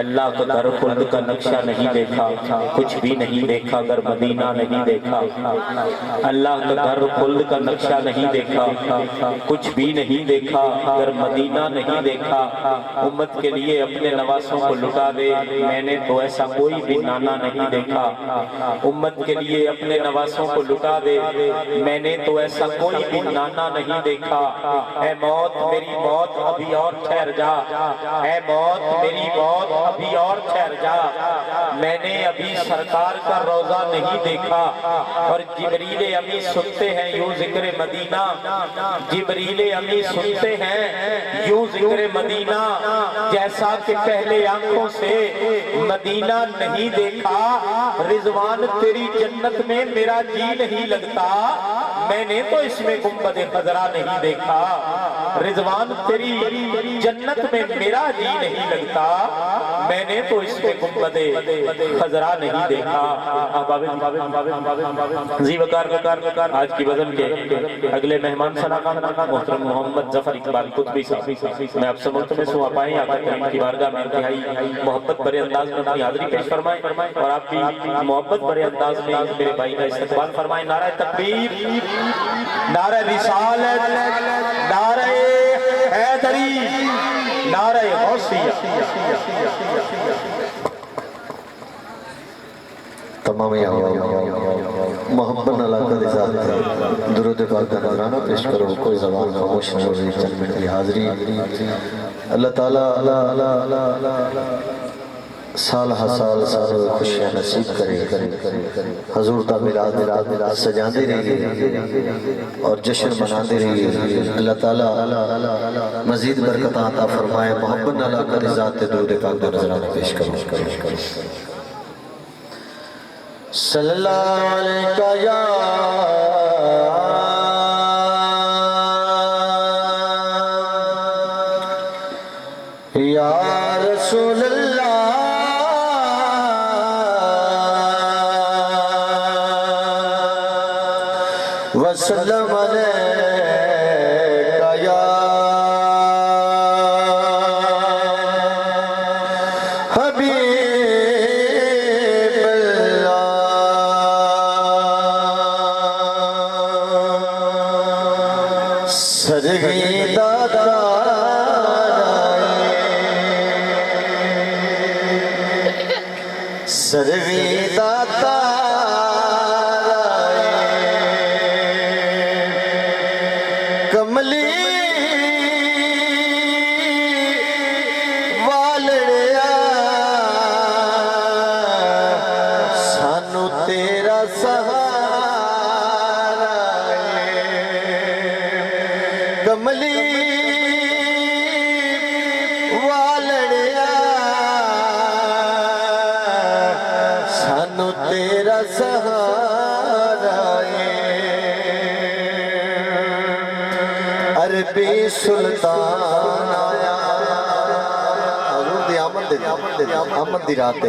अल्लाह का घर खुल्द का नक्शा नहीं देखा, कुछ भी नहीं देखा अगर मदीना नहीं देखा। अल्लाह का घर खुल्द का नक्शा नहीं देखा, कुछ भी नहीं देखा अगर मदीना नहीं देखा। उम्मत के लिए अपने नवासों को लुटा दे, मैंने तो ऐसा कोई भी नाना नहीं देखा। उम्मत के लिए अपने नवासों को लुटा दे, मैंने तो ऐसा कोई भी नाना नहीं देखा। ऐ मौत मेरी मौत अभी और ठहर जा, ऐ मौत मेरी मौत अभी और ठहर जा। मैंने अभी सरकार का रोजा नहीं देखा। और जिब्रीले अमी सुनते हैं यूं जिक्र मदीना, जिब्रीले अमी सुनते हैं यूं जिक्र मदीना। जैसा कि पहले आंखों से मदीना नहीं देखा, रिजवान तेरी जन्नत में मेरा जी नहीं लगता। मैंने तो इसमें गुंबद खजरा नहीं देखा, रिजवान तेरी जन्नत में मेरा जी नहीं लगता। मैंने तो इसमें गुंबद खजरा नहीं देखा। जी वकार वकार आज की वजन के अगले मेहमान मोहतरम मोहम्मद जफर इकबाल कुतबी साहब, मैं आपसे मुल्तमिस हूं आप आए आका करीम की बारगाह में इंतहाई मोहब्बत भरे अंदाज में अपनी हाजिरी पेश फरमाएं और आप भी मोहब्बत भरे अंदाज में मेरे भाई का इस्तकबाल फरमाएं। नारा तकबीर, नारा रिसालत, नारा हैदरी, नारा गौसिया। तमाम मोहब्बत अल्लाह दुरूद पाक का नजराना पेश करो। कोई ज़बान खामोश न हो रही चंद मिनट की हाज़िरी। अल्लाह ताला साल हसाल साल खुशियाँ नसीब करे। हजूर का मिलाद सजाते रहिए और जश्न मनाते रहिए। अल्लाह ताला मजीद बरकत अता फरमाए। मोहब्बत अल्लाह का ज़ात दुरूद पाक का नजराना पेश करो। सल्लल्लाहु अलैहि या रसूल अल्लाह वसल्लम अलैका या कमली वालड़िया सानू तेरा सहारा कमली वालड़िया सानू तेरा सहारा अरबी सुल्तान आया हजूर दी आमद दी रात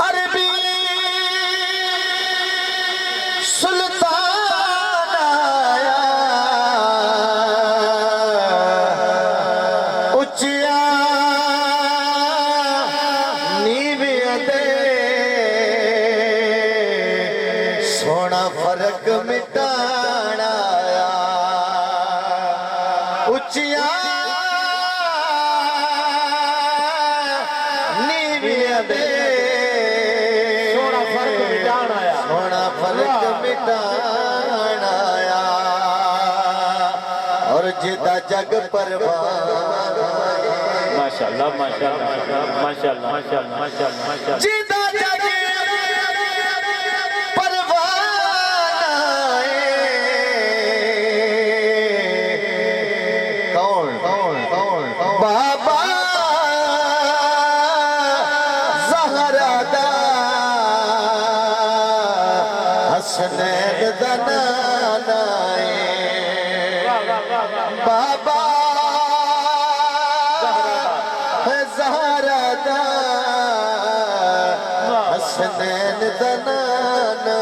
अरबी सुल्तान आया उच्चिया नीवियां दे सोना फर्क मिटाना उच्चिया नीवियां दे सोना फर्क मिटाना आया और जिदा जग परवान माशाअल्लाह माशाअल्लाह माशाअल्लाह माशाअल्लाह जिदा जग बाबा ज़हरा दा हसनैन दा नाना बाबा ज़हरा दा हसनैन दा नाना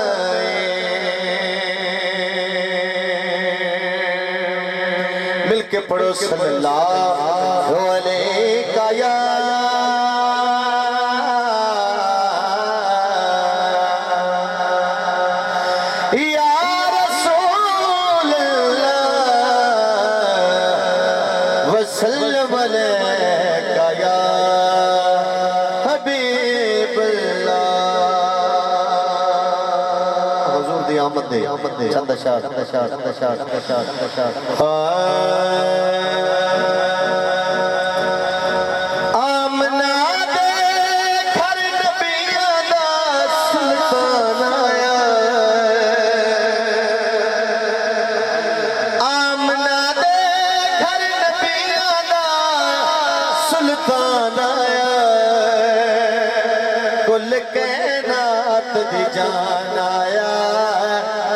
मिलके पढ़ो सल्लल्लाहु अलैहि या दे चंद शाह आमना दे घर नबियां दा सुल्तान आया आमना दे घर नबियां दा सुल्तान आया कुल कायनात दी जान आया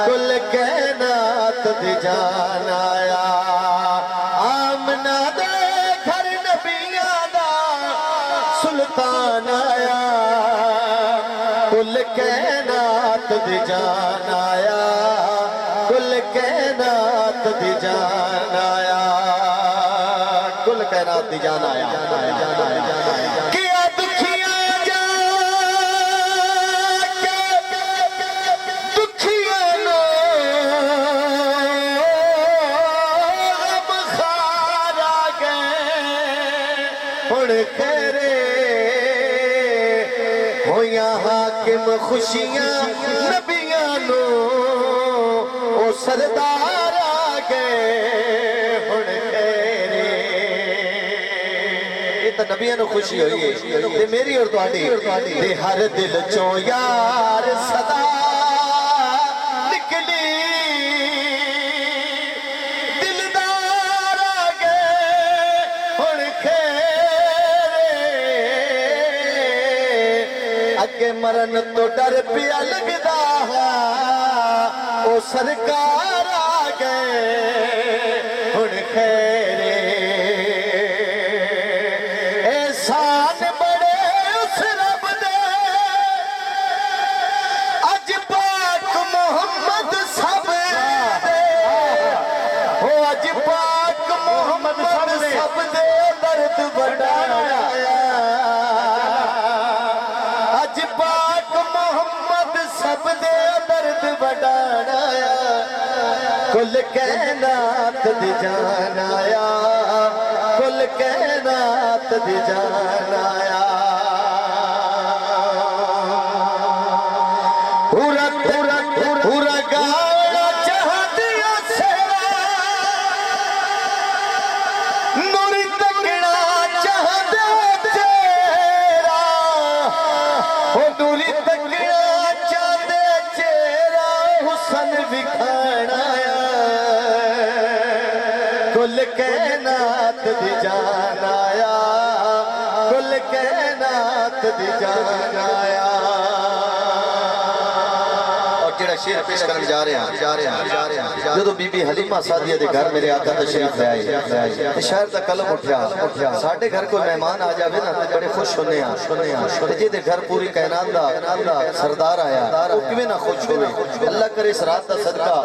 कुल कायनात दी जान आया आमना दे घर नबियां दा सुल्तान आया कुल कायनात दी जान आया कुल कायनात दी जान आया कुल कायनात दी जान आया किया दुखियां जाके दुखियां नो गम खारा गए हुण तेरे होया हाकिम खुशियां नबियां नो ओ सरदार आ गए हुण तेरे ये तो नबियां नु खुशी होई है ते मेरी और तुहाडी ते हर दिल चों यार सदा निकली दिलदार आ गए हुण खेरे अगे मरन तो डर पिया लगदा ओ सरकार आ गए हुण खेरे एहसान बड़े उस रब दे अज पाक मोहम्मद सब दे ओ अज पाक मोहम्मद सब दे दर्द बढ़ाया अज पाक मोहम्मद सब दे दर्द बढ़ाया कुल कायनात दी जान आया कुल कायनात दी जान आया पूरा पूरा पूरा गाना चाहदिया सेवा नूरी तकड़ा चाहदे तेरा ओ नूरी तकड़ा चाहदे चेहरा हुसन विखाना कुल कायनात दी जान आया कुल कायनात दी जान आया और जेड़ा शेर पेश करन जा रहे हैं जदों बीबी हलीमा सादिया दे घर मेरे आका तशरीफ ले आए ते शहर दा कलम उठया साडे घर कोई मेहमान आ जावे ना ते बड़े खुश होने आ ते जेदे घर पूरी कायनात दा सरदार आया ओ किवें ना खुश होवे अल्लाह करे इस रात दा सदका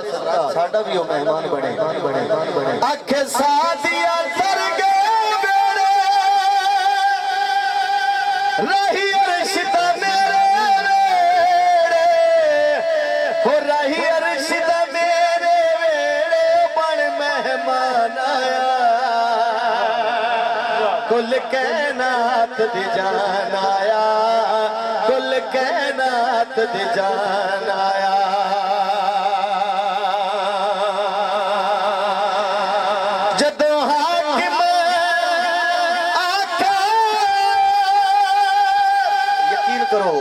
साडा भी ओ मेहमान बने अख सादिया सर गए बेड़े रही अर्श दा मेरे वेड़े हो रही अर्श दा मेरे वेड़े बन मेहमान आया कुल कायनात दी जान आया कुल कायनात दी जान आया जदों हाकिम आका यकीन करो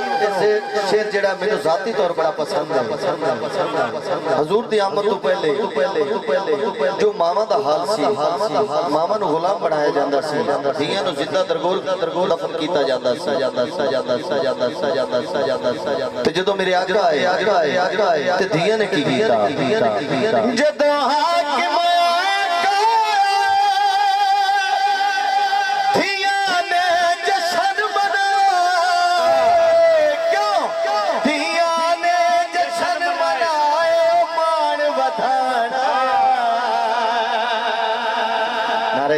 शेर जेड़ा मेनू जाती तौर बड़ा पसंद है हजूर दी आमद तो पहले जो मामा दा हाल सी मामा नु गुलाम बनाया जांदा सी धीयां नु जिंदा दरगोर दफन कीता जांदा ते जदों मेरे आका आए ते धीयां ने की कीता जदों हाकिम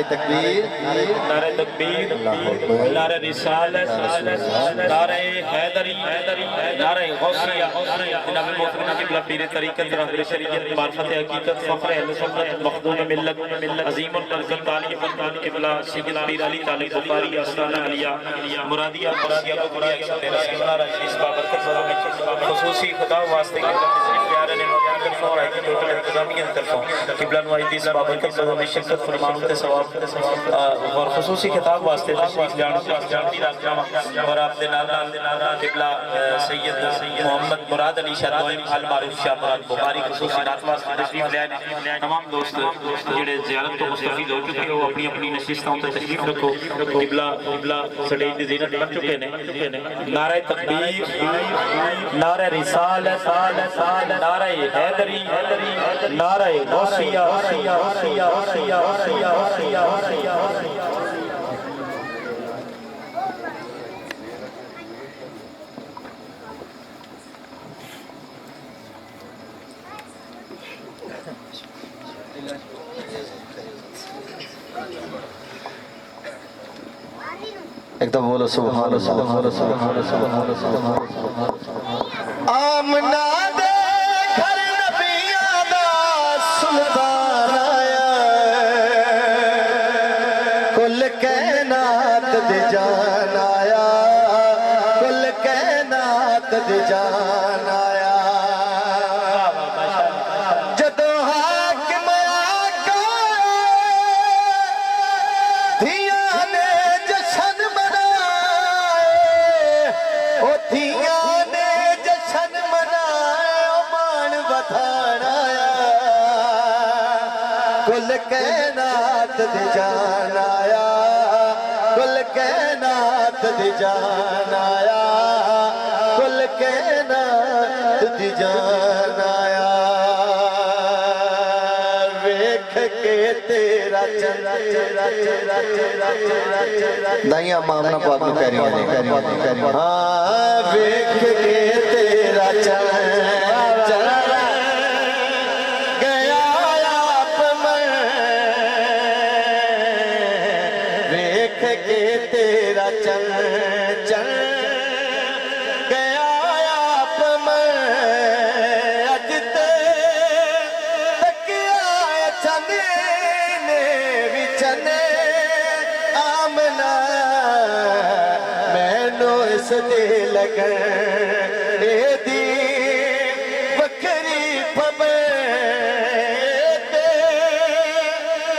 तकबीर, नारे तकबीर, नारे रिसालत, नारे हैदरी, नारे गौसिया, जनाब मोहतरम किबला पीर तरीक़त रहबर शरीयत मार्फत हकीकत फ़ख्र अहले सुन्नत मखदूम मिल्लत अज़ीमुल बरकत ताली किबला सय्यद पीर अली तालिब बुखारी आस्ताना अलिया मुरादिया मुरादिया बुखारी रसूलुल्लाह रशीद बाबरकत ख़ुसूसी खुदा वास्ते के प्यारे ने तरफों और आईती टोटल इंतजामिया तरफों किबला नुआइदी बाबरकत में शिरकत फरमाने के सवाब और ख़ुसूसी खिताब वास्ते तशरीफ जानती राजनामा और आपके नाल किबला सैयद मोहम्मद मुराद अली शाह अल मारूफ शाह मुराद बुखारी ख़ुसूसी नात वास्ते तशरीफ ले आए। तमाम दोस्त जिहड़े ज़ियारत तो मुस्तफीद हो चुके हो अपनी अपनी नशिस्तां ते तशरीफ रखो। किबला स्टेज दी ज़ीनत बन चुके ने। नारे तकबीर, नारे रिसालत, नारे हैदरी, नारे गौसिया। एकदम बोलो सुभान अल्लाह। आमना दे घर नबियां दा सुल्तान आया, कुल कायनात दे जान आया, कुल कायनात दे जान आया। जदों हाकिम आका धियां ने जशन कुल कायनात दे जान आया, कुल कायनात दे जान आया, कुल कायनात दे जान आया। वेख के तेरा चेहरा दाइया मामना पाक में कह रही है। हाँ वेख के तेरा चेहरा के तेरा चल चल गया आप मैं अजते तकिया चने ने भी चने आमना मैनू इस दे लगन दी बकरी पबे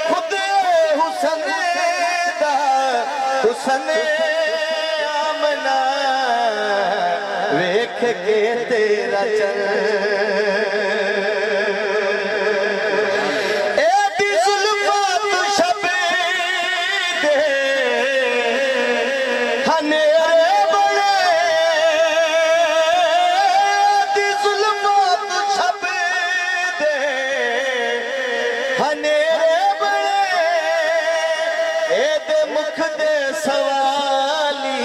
खुद हुसन हुसन आमना वेख के तेरा चल एदी जुल्फात शबे दे हनेरे बड़े, एदी जुल्फात शबे दे हनेरे बड़े, एदे मुख दे सवाली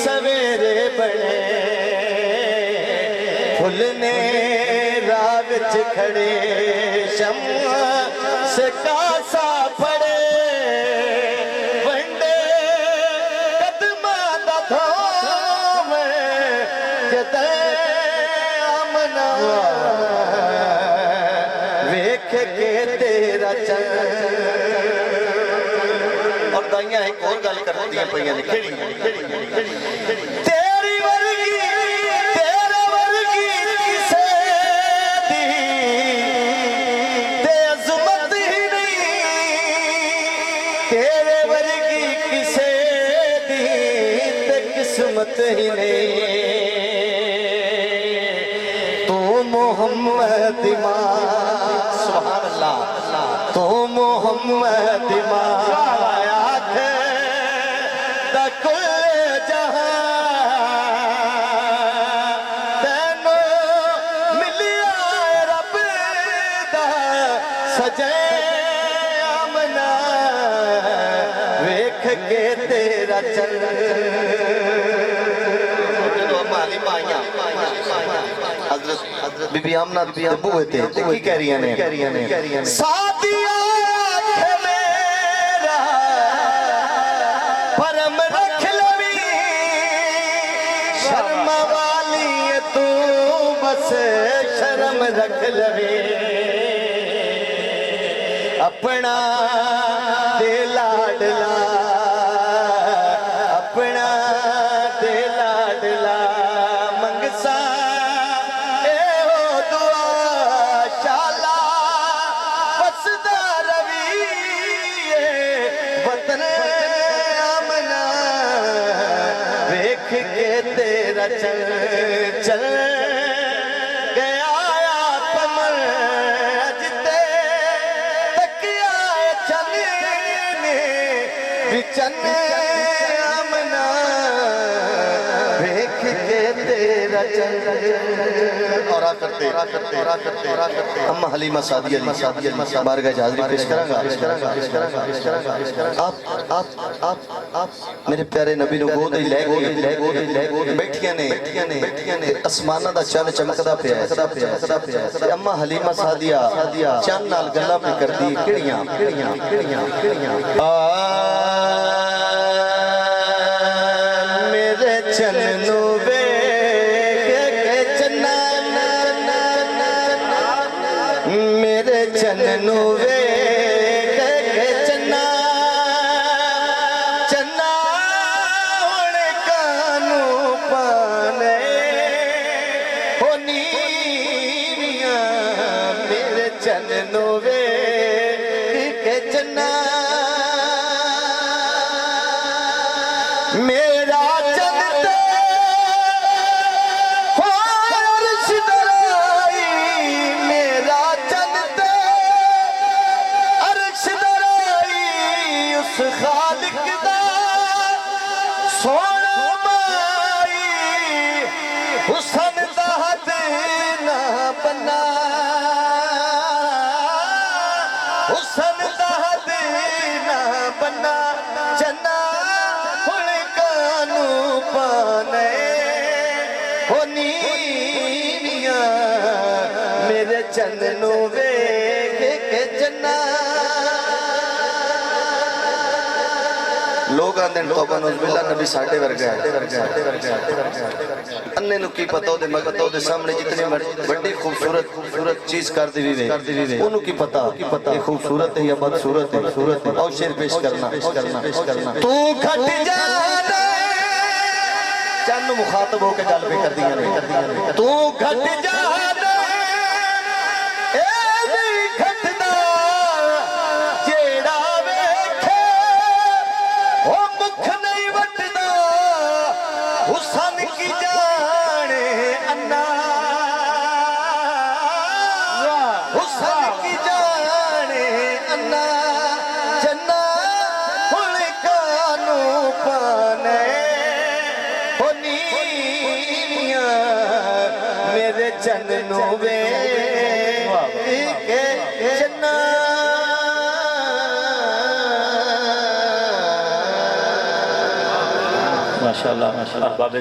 सवेरे बने, फुल ने राह विच खड़े शम्मा से कासा फड़े, वंडे कदमां दा धोवे जदे आमना वेख के तेरा चल। और दाइयां एक और गल करती हैं पईयां ने तेरी वर्गी तेरे वर्गी किसे दी ते अज़मत ही नहीं, तेरे वर्गी किसे दी ते किस्मत ही नहीं। तू मोहम्मद सुभान अल्लाह, तू मोहम्मद सजे आमना वेख के तेरा चल। बीबी आमना बूहे ते की कह रही ने सादिया मेरा बस शर्म रख लवे अपना दे लाडला अपना दे लाडला मंगसा ए हो दुआ शाला बसदा रवी वतन आमना वेख के तेरा चल चल गया कमर अजते तकिया चलने बिचन आमना वेख के तेरा चल और करते अम्मा हलीमा सादिया बारगाह हाज़िरी पेश करांगा आप मेरे प्यारे नबी नु गोद ले गए बैठियां ने आसमानां दा चंद चमकदा पिया अम्मा हलीमा सादिया चंद नाल गल्लां पे करदी किड़ियां मेरे चन्नू वे मेरे चन्नू वे चन्ना चन्ना हुण कानू पाने हो नीरियां मेरे चन्नू वे चन्ना मेरा चन्नते खालिक दा सोना माई हुसन दा हद ना बना हुसन दा हद ना बना चन्ना हुण कानू पाने हो नीरियां मेरे चन्नू वेख के चन्ना लोग आंदे तौबा नौज़ुबिल्लाह नबी साडे वर्गा है अन्ने नु की पता ओदे मगत ओदे सामने जितनी बड़ी खूबसूरत चीज कर दी वे ओनु की पता ये खूबसूरत है या बदसूरत है और शेर पेश करना तू घट जा चन्न मुखातब होके गल पे कर दियां ने तू घट जा हुसन की जाने अन्ना हुसन की जाने अन्ना चन्ना हुण कानू पाने हो नीरियां मेरे चन्नू वे चन्ना माशाअल्लाह माशाअल्लाह।